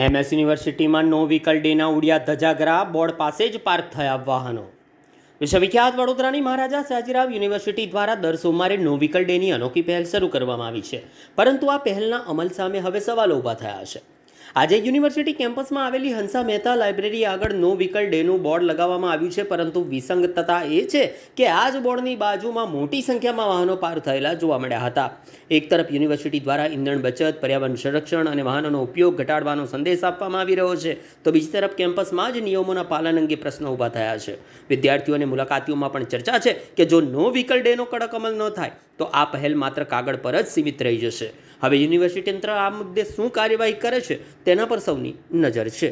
MS યુનિવર્સિટીમાં નો vehicle ડેના ઉડ્યા ધજાગરા, board પાસે જ પાર્ક થયા વાહનો. વિશ્વવિખ્યાત વડોદરાની મહારાજા સયાજીરાવ યુનિવર્સિટી દ્વારા દર સોમવારે નો વ્હીકલ ડેની અનોખી પહેલ શરૂ કરવામાં આવી છે, પરંતુ આ પહેલના અમલ સામે હવે સવાલો ઊભા થયા છે. આજે યુનિવર્સિટી કેમ્પસમાં આવેલી હંસા મહેતા લાઇબ્રેરી આગળ નો વ્હીકલ ડેનું બોર્ડ લગાવવામાં આવ્યું છે, પરંતુ વિસંગતતા એ છે કે આ જ બોર્ડની બાજુમાં મોટી સંખ્યામાં વાહનો પાર્ક થયેલા જોવા મળ્યા હતા. એક તરફ યુનિવર્સિટી દ્વારા ઇંધણ બચત, પર્યાવરણ સંરક્ષણ અને વાહનોનો ઉપયોગ ઘટાડવાનો સંદેશ આપવામાં આવી રહ્યો છે, તો બીજી તરફ કેમ્પસમાં જ નિયમોના પાલન અંગે પ્રશ્નો ઊભા થયા છે. વિદ્યાર્થીઓ અને મુલાકાતીઓમાં પણ ચર્ચા છે કે જો નો વ્હીકલ ડેનો કડક અમલ ન થાય તો આ પહેલ માત્ર કાગળ પર જ સીમિત રહી જશે. હવે યુનિવર્સિટી તંત્ર આ મુદ્દે શું કાર્યવાહી કરે છે તેના પર સૌની નજર છે.